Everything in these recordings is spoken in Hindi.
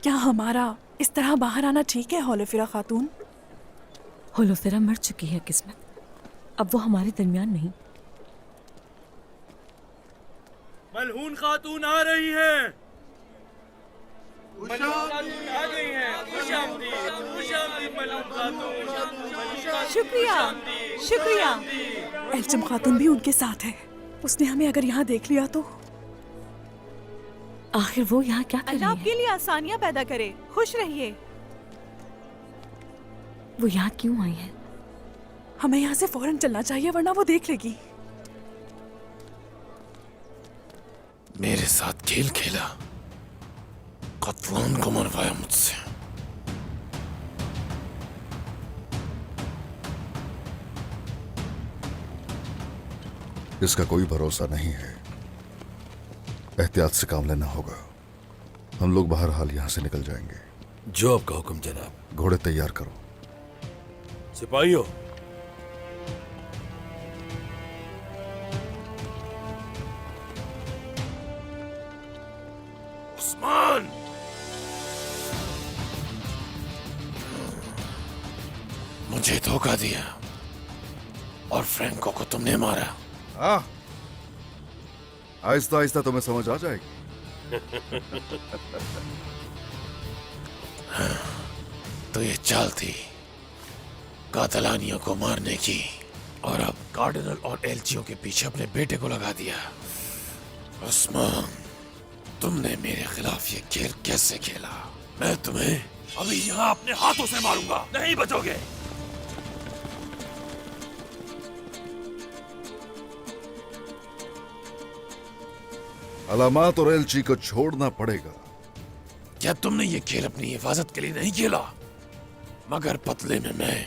क्या हमारा इस तरह बाहर आना ठीक है होलोफिरा खातून? होलोफिरा मर चुकी है किस्मत, अब वो हमारे दरमियान नहीं। मलहून खातून आ रही हैं। मलहून खातून आ गई हैं। खुशामदीद मलहून खातून। शुक्रिया, शुक्रिया। एल्चम खातून भी उनके साथ है। उसने हमें अगर यहाँ देख लिया तो। आखिर वो यहाँ क्या कर रही अल्लाह है? आपके लिए आसानियाँ पैदा करे। खुश रहिए। वो यहाँ क्यों आई है? हमें यहाँ से फौरन चलना चाहिए वरना वो देख लेगी। मेरे साथ खेल खेला, कत्लान को मरवाया मुझसे। इसका कोई भरोसा नहीं है, एहतियात से काम लेना होगा। हम लोग बहरहाल यहाँ से निकल जाएंगे। जो आपका हुक्म जनाब। घोड़े तैयार करो। सिपाहियों, उस्मान, मुझे धोखा दिया और फ्रैंको को तुमने मारा। आहिस्ता आहिस्ता तुम्हें समझ आ जाएगी। तो ये चाल थी कातलानियों को मारने की, और अब कार्डिनल और एलचियों के पीछे अपने बेटे को लगा दिया। उस्मान, तुमने मेरे खिलाफ ये खेल कैसे खेला? मैं तुम्हें अभी यहाँ अपने हाथों से मारूंगा, नहीं बचोगे। अलामात और एलची को छोड़ना पड़ेगा। क्या तुमने ये खेल अपनी हिफाजत के लिए नहीं खेला? मगर बदले में मैं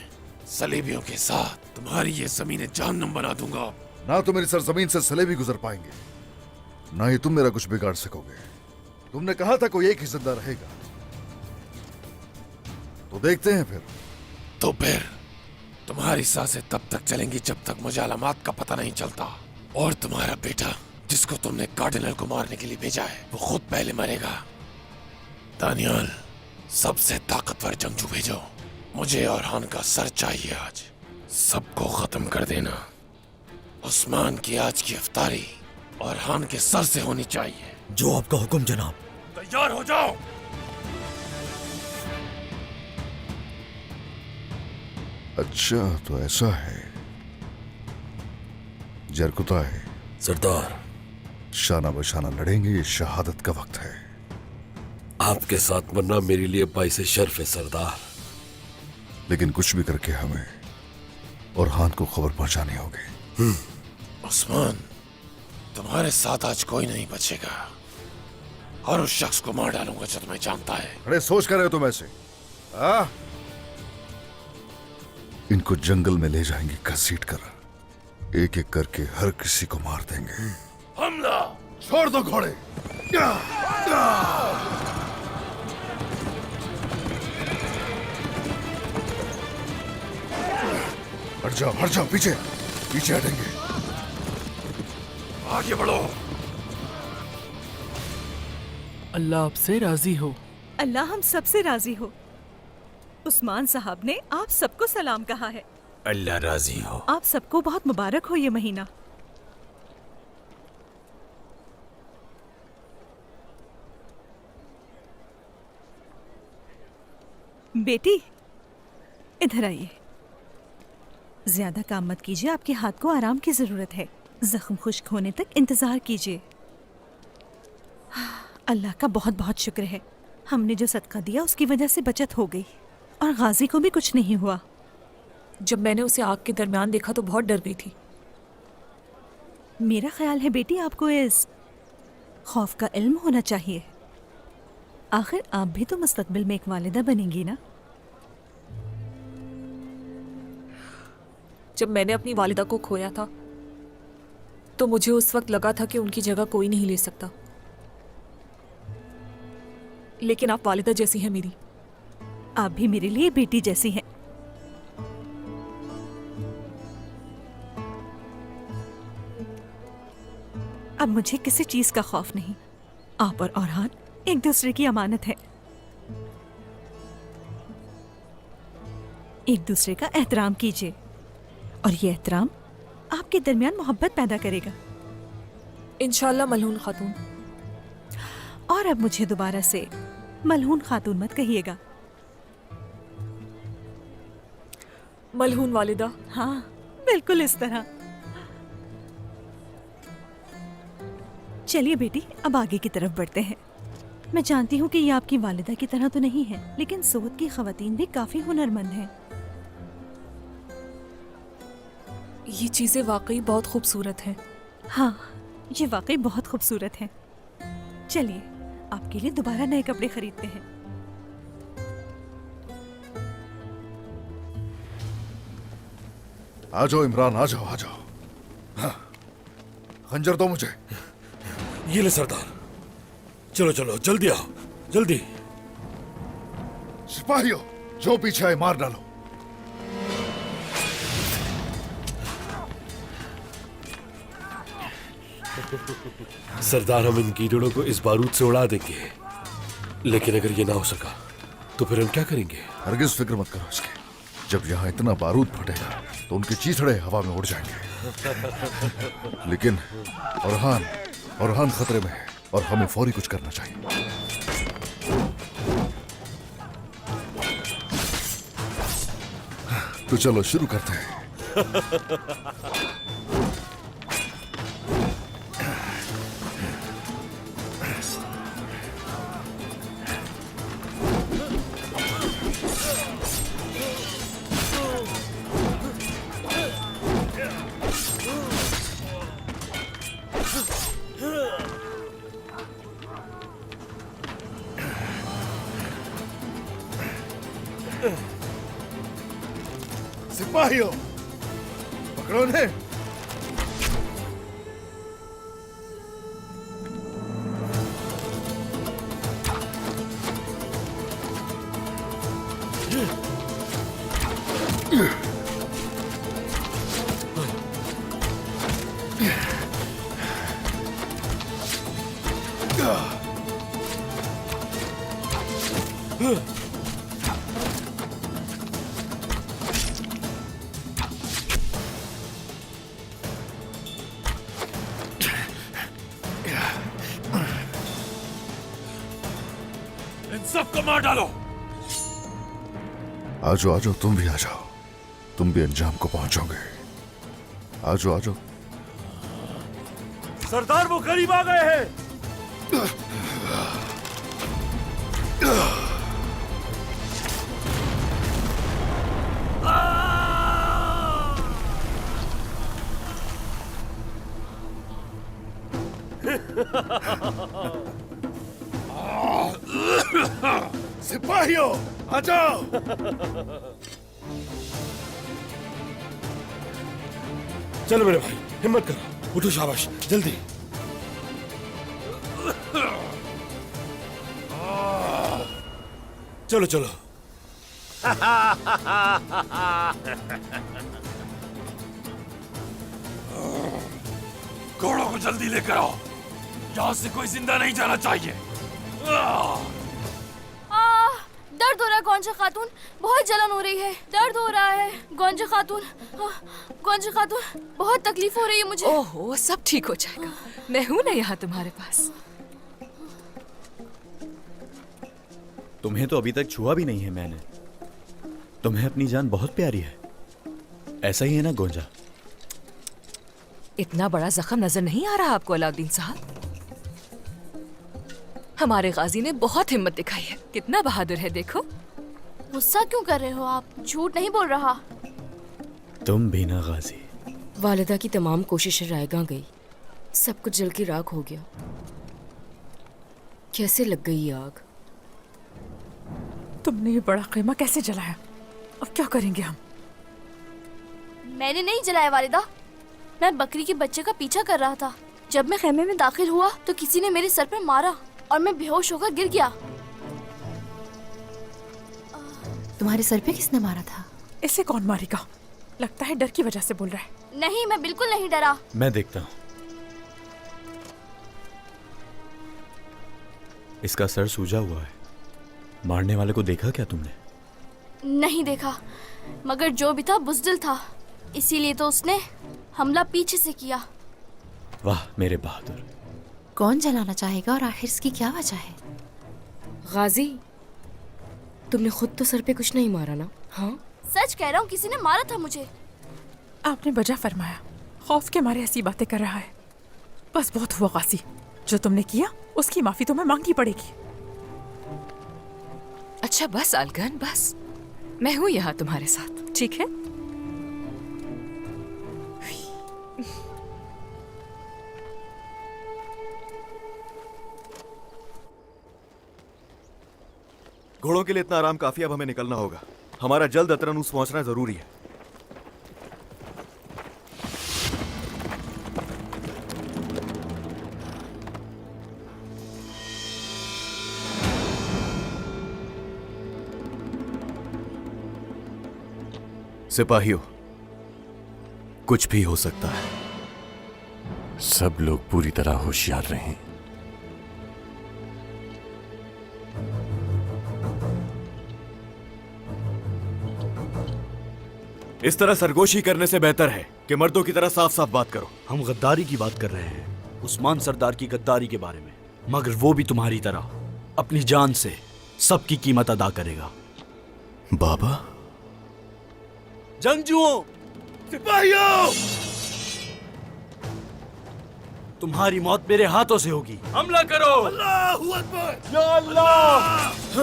सलेबियों के साथ तुम्हारी ये जमीनें जहन्नम बना दूंगा। ना तो मेरी सरजमीन से सलेबी गुजर पाएंगे, ना ही तुम मेरा कुछ बिगाड़ सकोगे। तुमने कहा था कोई एक ही जिंदा रहेगा, तो देखते हैं फिर। तो फिर तुम्हारी सांसें तब तक चलेंगी जब तक मुझे अलामात का पता नहीं चलता। और तुम्हारा बेटा, जिसको तुमने कार्डिनल को मारने के लिए भेजा है, वो खुद पहले मरेगा। दानियाल, सबसे ताकतवर जंगजू भेजो। मुझे औरहान का सर चाहिए आज। सबको खत्म कर देना। उस्मान की आज की इफ्तारी औरहान के सर से होनी चाहिए। जो आपका हुक्म जनाब। तैयार हो जाओ। अच्छा, तो ऐसा है। जरकुता है सरदार, शाना बशाना लड़ेंगे। ये शहादत का वक्त है। आपके साथ मरना मेरे लिए बाइसे शर्फ है सरदार। लेकिन कुछ भी करके हमें और हान को खबर पहुंचानी होगी। उस्मान, तुम्हारे साथ आज कोई नहीं बचेगा, और उस शख्स को मार डालूंगा जो तुम्हें जानता है। अरे सोच कर रहे हो तुम ऐसे? इनको जंगल में ले जाएंगे घसीट कर। एक एक करके हर किसी को मार देंगे। हमला! छोड़ दो घोड़े। हट जाओ, पीछे पीछे हटेंगे। आगे बढ़ो। अल्लाह आपसे राजी हो। अल्लाह हम सबसे राजी हो। उस्मान साहब ने आप सबको सलाम कहा है। अल्लाह राजी हो। आप सबको बहुत मुबारक हो ये महीना। बेटी, इधर आइए। ज्यादा काम मत कीजिए, आपके हाथ को आराम की जरूरत है। जख्म खुश्क होने तक इंतजार कीजिए। अल्लाह का बहुत बहुत शुक्र है, हमने जो सदका दिया उसकी वजह से बचत हो गई और गाजी को भी कुछ नहीं हुआ। जब मैंने उसे आग के दरमियान देखा तो बहुत डर गई थी। मेरा ख्याल है बेटी, आपको इस खौफ का इल्म होना चाहिए। आखिर आप भी तो मुस्तकबिल में एक वालिदा बनेंगी ना। जब मैंने अपनी वालिदा को खोया था तो मुझे उस वक्त लगा था कि उनकी जगह कोई नहीं ले सकता, लेकिन आप वालिदा जैसी हैं मेरी। आप भी मेरे लिए बेटी जैसी हैं। अब मुझे किसी चीज का खौफ नहीं। आप और औरहान एक दूसरे की अमानत है। एक दूसरे का एहतराम कीजिए और ये एहतराम आपके दरमियान मोहब्बत पैदा करेगा। इंशाल्लाह मलहून खातून। और अब मुझे दोबारा से मलहून खातून मत कहिएगा। मलहून वालिदा। हाँ, बिल्कुल इस तरह। चलिए बेटी, अब आगे की तरफ बढ़ते हैं। मैं जानती हूँ कि ये आपकी वालिदा की तरह तो नहीं है, लेकिन सोद की खवातीन भी काफी हुनरमंद हैं। ये चीजें वाकई बहुत खूबसूरत हैं। हाँ, ये वाकई बहुत खूबसूरत है। चलिए आपके लिए दोबारा नए कपड़े खरीदते हैं। आ जाओ इमरान, आ जाओ, आ जाओ। हाँ, खंजर दो मुझे। ये ले सरदार। चलो चलो, जल्दी आओ, जल्दी। सिपाहियों, जो पीछे आए मार डालो। सरदार, हम इन कीड़ों को इस बारूद से उड़ा देंगे, लेकिन अगर ये ना हो सका तो फिर हम क्या करेंगे? हरगिज फिक्र मत करो इसकी। जब यहाँ इतना बारूद फटेगा तो उनके चीथड़े हवा में उड़ जाएंगे। लेकिन औरहान खतरे में है और हमें फौरी कुछ करना चाहिए। तो चलो शुरू करते हैं। सिपाहियों, पकड़ो ने। इन सबको मार डालो। आजो आजो, तुम भी आ जाओ। तुम भी अंजाम को पहुंचोगे। आजो आजो। सरदार, वो करीब आ गए हैं। सिपाहियों, आ जाओ। चलो मेरे भाई, हिम्मत करो, उठो, शाबाश, जल्दी। चलो चलो। घोड़ों को जल्दी लेकर आओ। यहाँ से कोई जिंदा नहीं जाना चाहिए। दर्द हो रहा है गोंजा खातून, बहुत जलन हो रही है, दर्द हो रहा है गोंजा खातून। गोंजा खातून, बहुत तकलीफ हो रही है मुझे। ओहो, सब ठीक हो जाएगा। मैं हूं ना यहाँ तुम्हारे पास। तुम्हें तो अभी तक छुआ भी नहीं है मैंने। तुम्हें अपनी जान बहुत प्यारी है, ऐसा ही है ना गोंजा? इतना बड़ा जख्म नजर नहीं आ रहा आपको अलाउद्दीन साहब? हमारे गाजी ने बहुत हिम्मत दिखाई है, कितना बहादुर है देखो। गुस्सा क्यों कर रहे हो आप? झूठ नहीं बोल रहा। तुम भी ना गाजी। वालिदा की तमाम कोशिशें रायगा गई, सब कुछ जल के राख हो गया। कैसे लग गई ये आग? तुमने ये बड़ा कीमा कैसे जलाया? अब क्या करेंगे हम? मैंने नहीं जलाया वालिदा, मैं बकरी के बच्चे का पीछा कर रहा था। जब मैं खेमे में दाखिल हुआ तो किसी ने मेरे सर पर मारा और मैं बेहोश होकर गिर गया। तुम्हारे सर पे किसने मारा था? इसे कौन मारेगा? लगता है डर की वजह से बोल रहा है। नहीं, मैं बिल्कुल नहीं डरा। मैं देखता हूँ। इसका सर सूजा हुआ है। मारने वाले को देखा क्या तुमने? नहीं देखा, मगर जो भी था बुज़दिल था, इसीलिए तो उसने हमला पीछे से किया। वाह मेरे बहादुर। कौन जलाना चाहेगा और आखिर इसकी क्या वजह है? गाजी, तुमने खुद तो सर पे कुछ नहीं मारा ना? हाँ, सच कह रहा हूँ, किसी ने मारा था मुझे। आपने बजा फरमाया, खौफ के मारे ऐसी बातें कर रहा है। बस बहुत हुआ गाजी, जो तुमने किया उसकी माफी तुम्हें मांगनी पड़ेगी। अच्छा बस अलगन, बस मैं हूँ यहाँ तुम्हारे साथ, ठीक है? घोड़ों के लिए इतना आराम काफी, अब हमें निकलना होगा। हमारा जल्द अतरनूस पहुंचना जरूरी है। सिपाहियों, कुछ भी हो सकता है। सब लोग पूरी तरह होशियार रहें। इस तरह सरगोशी करने से बेहतर है कि मर्दों की तरह साफ साफ बात करो। हम गद्दारी की बात कर रहे हैं, उस्मान सरदार की गद्दारी के बारे में, मगर वो भी तुम्हारी तरह अपनी जान से सबकी कीमत अदा करेगा। बाबा, जंगजुओं, सिपाहियों, तुम्हारी मौत मेरे हाथों से होगी। हमला करो। अल्लाहू अकबर। या अल्लाह।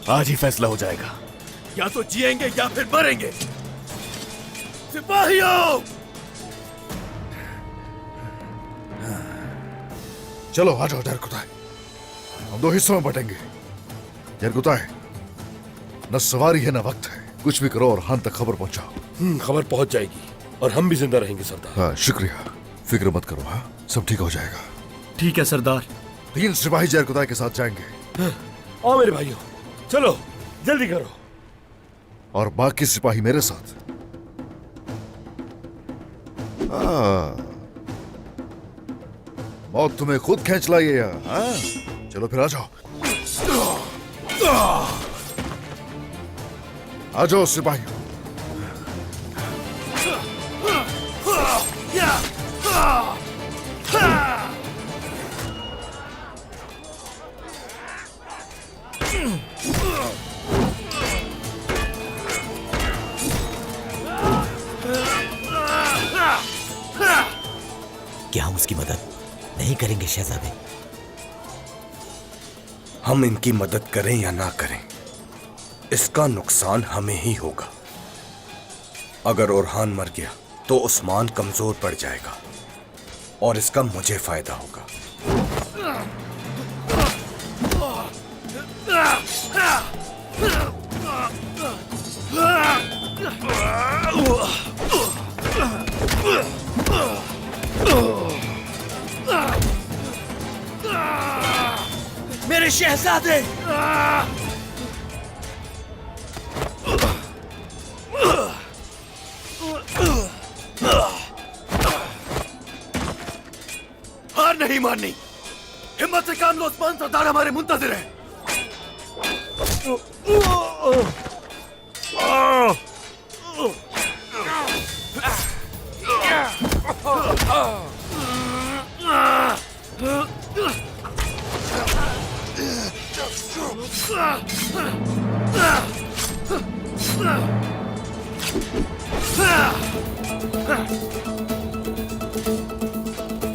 आज ही फैसला हो जाएगा, या तो जिएंगे या फिर मरेंगे। सिपाहियों, चलो आ जाओ जरकुताई, हम दो हिस्सों में बटेंगे। जरकुताई, न सवारी है न वक्त है, कुछ भी करो और हान तक खबर पहुंचाओ। खबर पहुंच जाएगी और हम भी जिंदा रहेंगे सरदार। हाँ शुक्रिया, फिक्र मत करो। हाँ सब ठीक हो जाएगा। ठीक है सरदार। 3 सिपाही जरकुताई के साथ जाएंगे। आओ मेरे भाइयों, चलो जल्दी करो। और बाकी सिपाही मेरे साथ। मौत तुम्हें खुद खींच लाई है यहाँ। हाँ? चलो फिर आ जाओ, आ जाओ सिपाहियों। क्या हम उसकी मदद नहीं करेंगे शहजादे? हम इनकी मदद करें या ना करें, इसका नुकसान हमें ही होगा। अगर ओरहान मर गया तो उस्मान कमजोर पड़ जाएगा और इसका मुझे फायदा होगा। मेरे शहजादे! हार नहीं माननी, हिम्मत से काम लो। उस्मान सरदार हमारे मुंतजिर है।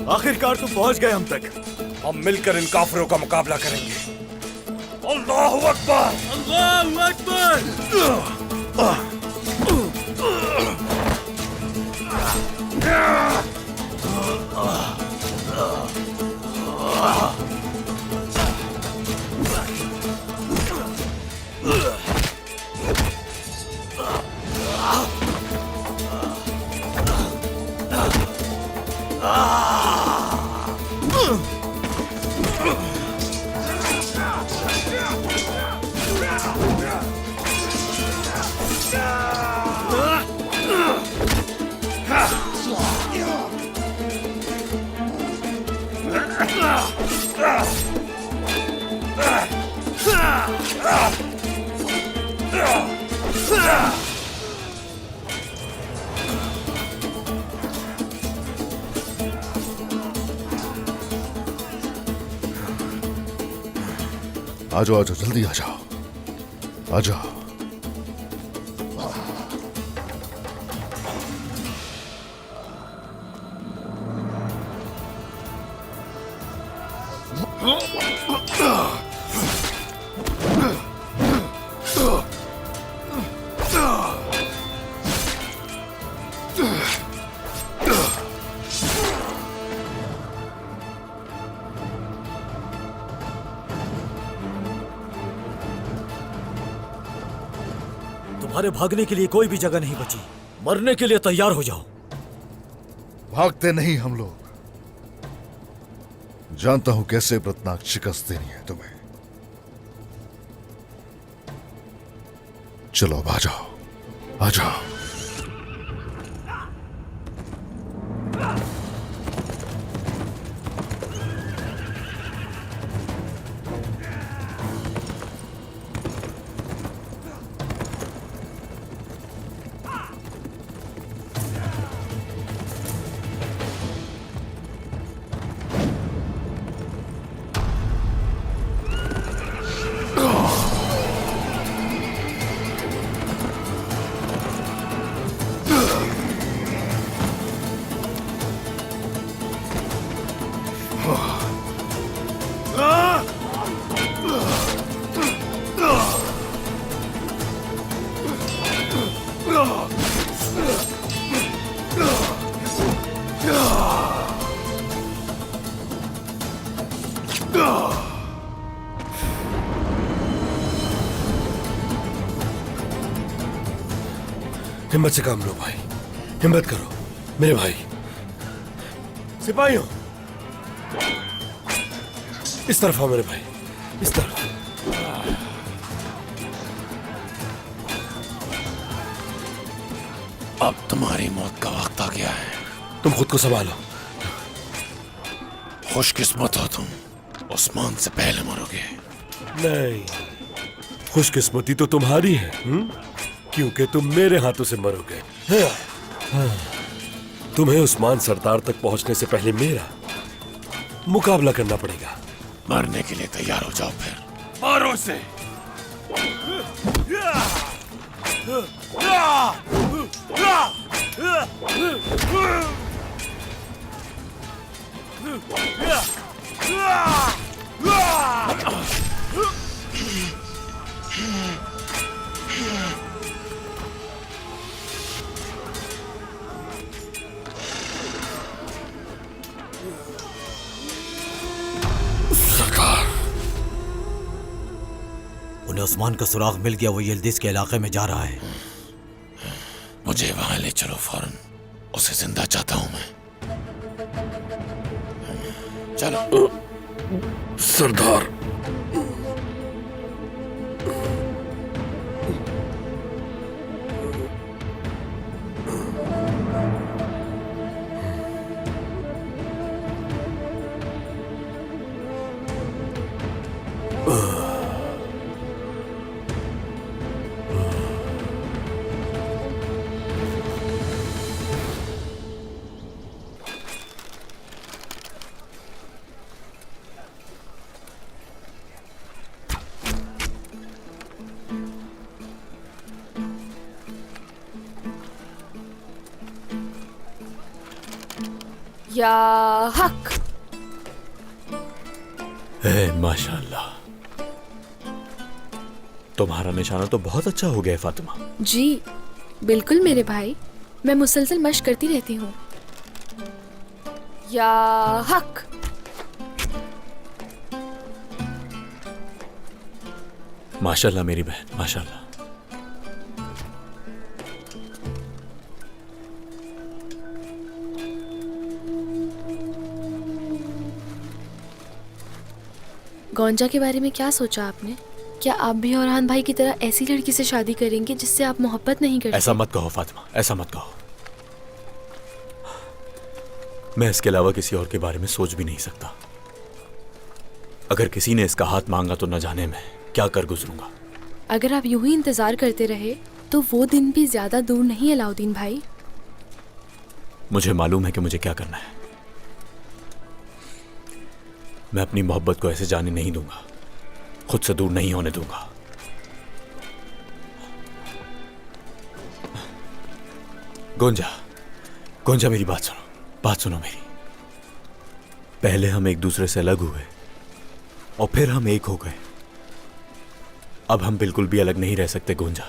आखिरकार तुम पहुंच गए हम तक। हम मिलकर इन काफिरों का मुकाबला करेंगे। अल्लाहू अकबर। अल्लाहू अकबर। आ जाओ जल्दी आ जाओ आ जाओ। तुम्हारे भागने के लिए कोई भी जगह नहीं बची। मरने के लिए तैयार हो जाओ। भागते नहीं हम लोग। जानता हूं कैसे व्रतनाक शिकस्त देनी है तुम्हें। चलो अब आ जाओ आ जाओ। हिम्मत से काम लो भाई, हिम्मत करो मेरे भाई। सिपाहियों, इस तरफ आओ मेरे भाई, इस तरफ। अब तुम्हारी मौत का वक्त आ गया है। तुम खुद को संभालो। खुशकिस्मत हो तुम, उस्मान से पहले मरोगे। नहीं, खुशकिस्मती तो तुम्हारी है, क्योंकि तुम मेरे हाथों से मरोगे। तुम्हें उस्मान सरदार तक पहुंचने से पहले मेरा मुकाबला करना पड़ेगा। मरने के लिए तैयार हो जाओ, फिर मारो से। उन्हें उस्मान का सुराग मिल गया। वो यल्दिज के इलाके में जा रहा है। मुझे वहां ले चलो फौरन, उसे जिंदा चाहता हूं मैं। चलो सरदार। या हक। माशाल्लाह, तुम्हारा निशाना तो बहुत अच्छा हो गया है फातिमा। जी बिल्कुल मेरे भाई, मैं मुसलसल मशक करती रहती हूँ। या हक। माशाल्लाह मेरी बहन, माशाल्लाह। गौंजा के बारे में क्या सोचा आपने? क्या आप भी औरहान भाई की तरह ऐसी लड़की से शादी करेंगे जिससे आप मोहब्बत नहीं करते? ऐसा मत कहो फातिमा, ऐसा मत कहो। मैं इसके अलावा किसी और के बारे में सोच भी नहीं सकता। अगर किसी ने इसका हाथ मांगा तो न जाने मैं क्या कर गुजरूंगा। अगर आप यूं ही इंतजार करते रहे तो वो दिन भी ज्यादा दूर नहीं अलाउद्दीन भाई। मुझे मालूम है कि मुझे क्या करना है। मैं अपनी मोहब्बत को ऐसे जाने नहीं दूंगा, खुद से दूर नहीं होने दूंगा। गोंजा, गोंजा मेरी बात सुनो, बात सुनो मेरी। पहले हम एक दूसरे से अलग हुए और फिर हम एक हो गए। अब हम बिल्कुल भी अलग नहीं रह सकते गोंजा।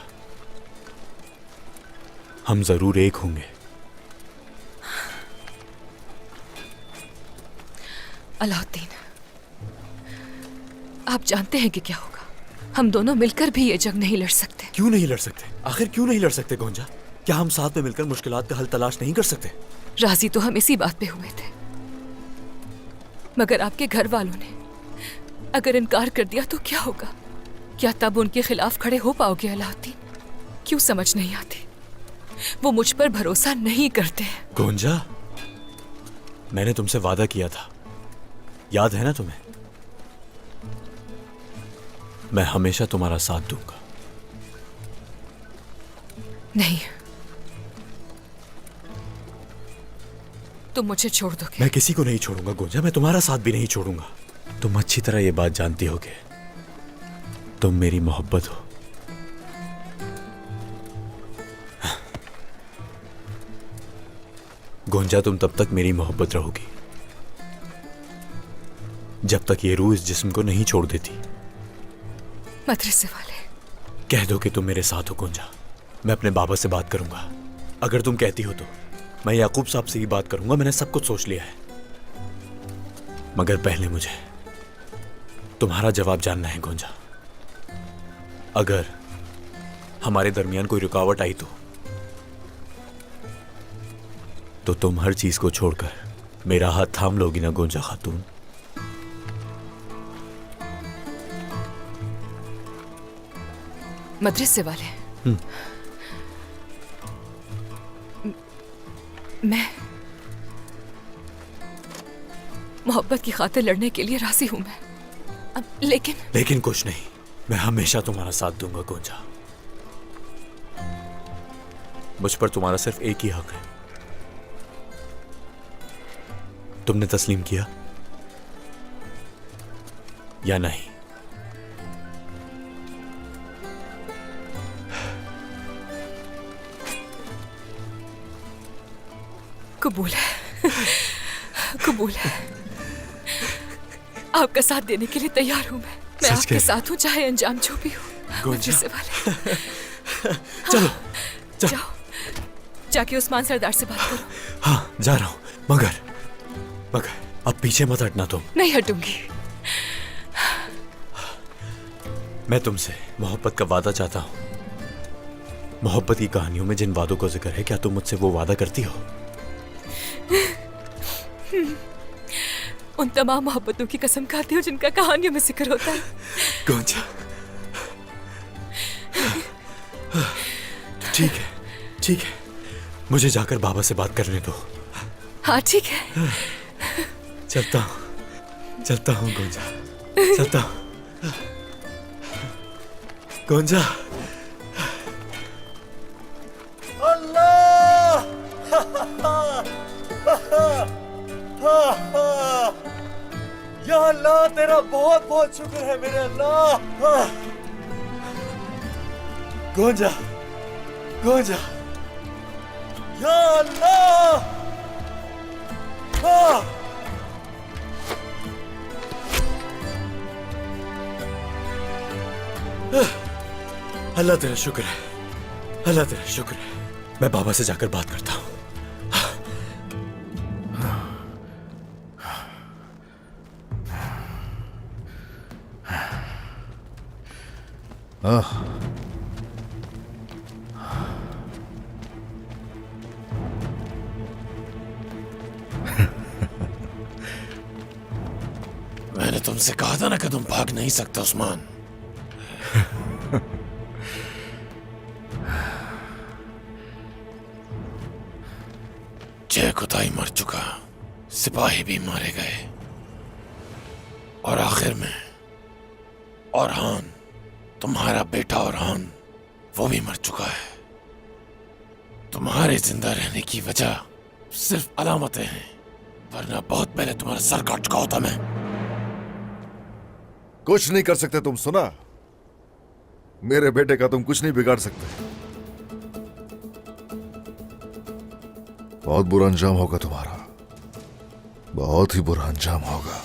हम जरूर एक होंगे। अलाउद्दीन, आप जानते हैं कि क्या होगा। हम दोनों मिलकर भी ये जंग नहीं लड़ सकते। क्यों नहीं लड़ सकते? आखिर क्यों नहीं लड़ सकते गोंजा? क्या हम साथ में मिलकर मुश्किलात का हल तलाश नहीं कर सकते? राजी तो हम इसी बात पे हुए थे, मगर आपके घर वालों ने अगर इनकार कर दिया तो क्या होगा? क्या तब उनके खिलाफ खड़े हो पाओगे अलाउद्दीन? क्यों समझ नहीं आती? वो मुझ पर भरोसा नहीं करते हैं। गोंजा, मैंने तुमसे वादा किया था, याद है ना तुम्हें? मैं हमेशा तुम्हारा साथ दूंगा। नहीं, तुम मुझे छोड़ दोगे? मैं किसी को नहीं छोड़ूंगा गोंजा, मैं तुम्हारा साथ भी नहीं छोड़ूंगा। तुम अच्छी तरह ये बात जानती हो कि तुम मेरी मोहब्बत हो। गोंजा, तुम तब तक मेरी मोहब्बत रहोगी जब तक ये रूह इस जिस्म को नहीं छोड़ देती। मदरसे वाले, कह दो कि तुम मेरे साथ हो गोंजा। मैं अपने बाबा से बात करूंगा। अगर तुम कहती हो तो मैं याकूब साहब से ही बात करूंगा। मैंने सब कुछ सोच लिया है, मगर पहले मुझे तुम्हारा जवाब जानना है गोंजा। अगर हमारे दरमियान कोई रुकावट आई तो तुम हर चीज को छोड़कर मेरा हाथ थाम लोगी ना गोंजा खातून? मदरसे वाले, मैं मोहब्बत की खातिर लड़ने के लिए राजी हूं मैं। लेकिन कुछ नहीं, मैं हमेशा तुम्हारा साथ दूंगा गोंजा। मुझ पर तुम्हारा सिर्फ एक ही हक है। तुमने तस्लीम किया या नहीं? कबूल है, कबूल है। आपका साथ देने के लिए तैयार हूं मैं आपके साथ हूं, चाहे अंजाम जो भी हो। मदरसे वाले, चलो जाओ, जाके उस्मान सरदार से बात करो। हाँ, जा रहा हूं, मगर अब पीछे मत हटना तुम। नहीं हटूंगी। मैं तुमसे मोहब्बत का वादा चाहता हूं। मोहब्बत की कहानियों में जिन वादों का जिक्र है, क्या तुम मुझसे वो वादा करती हो? उन तमाम मोहब्बतों की कसम खाती हूँ जिनका कहानियों में जिक्र होता है। गोंजा, ठीक है, ठीक है, मुझे जाकर बाबा से बात करने दो। हाँ ठीक है, चलता हूँ गोंजा, चलता हूँ। गोंजा, अल्लाह या अल्लाह, तेरा बहुत बहुत शुक्र है मेरे अल्लाह। गोंजा, गोंजा, या अल्लाह। अल्लाह तेरा शुक्र है, अल्लाह तेरा शुक्र है। मैं बाबा से जाकर बात करता हूँ। मैंने तुमसे कहा था ना कि तुम भाग नहीं सकते उस्मान। जय खुदाई मर चुका, सिपाही भी मारे गए, और आखिर में औरहान, तुम्हारा बेटा औरहान, वो भी मर चुका है। तुम्हारे जिंदा रहने की वजह सिर्फ अलामतें हैं, वरना बहुत पहले तुम्हारा सर काट चुका होता मैं। कुछ नहीं कर सकते तुम, सुना? मेरे बेटे का तुम कुछ नहीं बिगाड़ सकते। बहुत बुरा अंजाम होगा तुम्हारा, बहुत ही बुरा अंजाम होगा।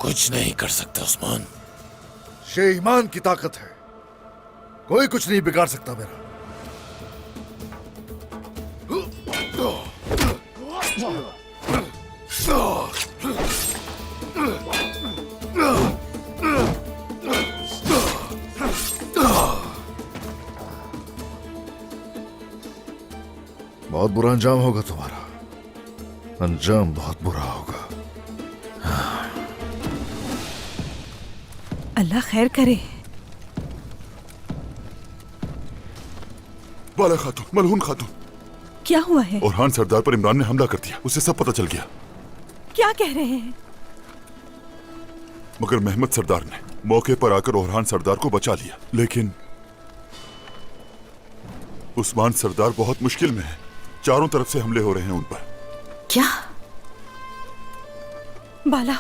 कुछ नहीं कर सकते उस्मान। ये ईमान की ताकत है, कोई कुछ नहीं बिगाड़ सकता मेरा। बहुत बुरा अंजाम होगा तुम्हारा, अंजाम बहुत बुरा होगा। अल्लाह खैर करे। वाला खातून, मलहून खातून। क्या हुआ है? औरहान सरदार पर इमरान ने हमला कर दिया, उसे सब पता चल गया। क्या कह रहे हैं? मगर महमद सरदार ने मौके पर आकर औरहान सरदार को बचा लिया, लेकिन उस्मान सरदार बहुत मुश्किल में है। चारों तरफ से हमले हो रहे हैं उन पर। क्या? बाला,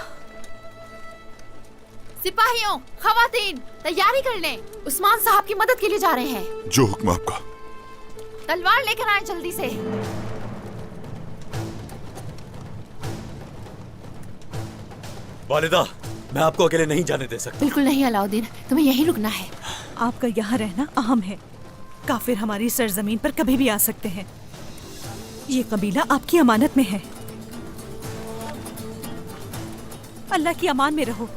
सिपाहियों, खवातीन, तैयारी कर लें। उस्मान साहब की मदद के लिए जा रहे हैं। जो हुक्म आपका। तलवार लेकर आए जल्दी से। वालिदा, मैं आपको अकेले नहीं जाने दे सकता। बिल्कुल नहीं अलाउद्दीन, तुम्हें यहीं रुकना है। आपका यहाँ रहना अहम है। काफिर हमारी सरजमीन पर कभी भी आ सकते हैं। ये कबीला आपकी अमानत में है। अल्लाह की अमान में रहो।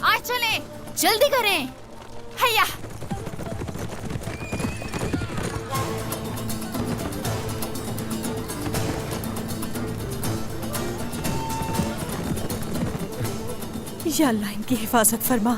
आज चलें, जल्दी करें। हैया। या अल्लाह इनकी हिफाजत फरमा।